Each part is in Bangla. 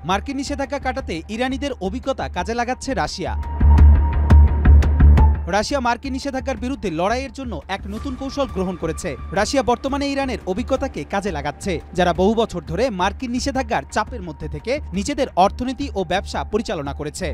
মার্কিন নিষেধাজ্ঞা কাটাতে ইরানিদের অভিজ্ঞতা কাজে লাগাচ্ছে রাশিয়া। রাশিয়া মার্কিন নিষেধাজ্ঞার বিরুদ্ধে লড়াইয়ের জন্য এক নতুন কৌশল গ্রহণ করেছে। রাশিয়া বর্তমানে ইরানের অভিজ্ঞতাকে কাজে লাগাচ্ছে, যারা বহু বছর ধরে মার্কিন নিষেধাজ্ঞার চাপের মধ্যে থেকে নিজেদের অর্থনীতি ও ব্যবসা পরিচালনা করেছে।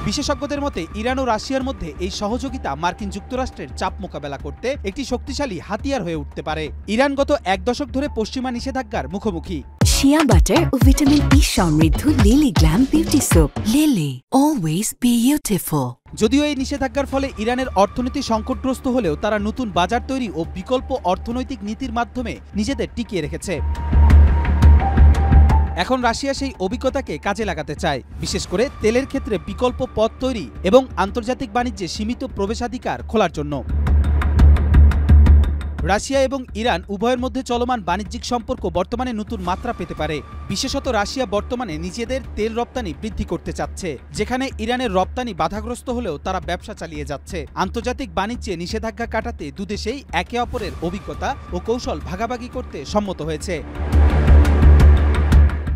বিশেষজ্ঞদের মতে ইরান ও রাশিয়ার মধ্যে এই সহযোগিতা মার্কিন যুক্তরাষ্ট্রের চাপ মোকাবেলা করতে একটি শক্তিশালী হাতিয়ার হয়ে উঠতে পারে। ইরান গত এক দশক ধরে পশ্চিমা নিষেধাজ্ঞার মুখোমুখি। শিয়া বাটার ও ভিটামিন ই সমৃদ্ধ lily glam beauty soap. Lily, always beautiful. যদিও এই নিষেধাজ্ঞার ফলে ইরানের অর্থনীতি সংকটগ্রস্ত হলেও তারা নতুন বাজার তৈরি ও বিকল্প অর্থনৈতিক নীতির মাধ্যমে নিজেদের টিকিয়ে রেখেছে। এখন রাশিয়া সেই অভিজ্ঞতাকে কাজে লাগাতে চায়, বিশেষ করে তেলের ক্ষেত্রে বিকল্প পথ তৈরি এবং আন্তর্জাতিক বাণিজ্যে সীমিত প্রবেশাধিকার খোলার জন্য। রাশিয়া এবং ইরান উভয়ের মধ্যে চলমান বাণিজ্যিক সম্পর্ক বর্তমানে নতুন মাত্রা পেতে পারে। বিশেষত রাশিয়া বর্তমানে নিজেদের তেল রপ্তানি বৃদ্ধি করতে চাচ্ছে, যেখানে ইরানের রপ্তানি বাধাগ্রস্ত হলেও তারা ব্যবসা চালিয়ে যাচ্ছে। আন্তর্জাতিক বাণিজ্যে নিষেধাজ্ঞা কাটাতে দুদেশেই একে অপরের অভিজ্ঞতা ও কৌশল ভাগাভাগি করতে সম্মত হয়েছে।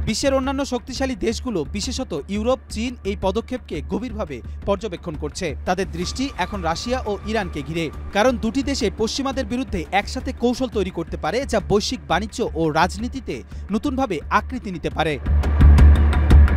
বিশ্বের অন্যান্য শক্তিশালী দেশগুলো, বিশেষত ইউরোপ, চীন এই পদক্ষেপকে গভীরভাবে পর্যবেক্ষণ করছে। তাদের দৃষ্টি এখন রাশিয়া ও ইরানকে ঘিরে, কারণ দুটি দেশে পশ্চিমাদের বিরুদ্ধে একসাথে কৌশল তৈরি করতে পারে, যা বৈশ্বিক বাণিজ্য ও রাজনীতিতে নতুনভাবে আকৃতি নিতে পারে।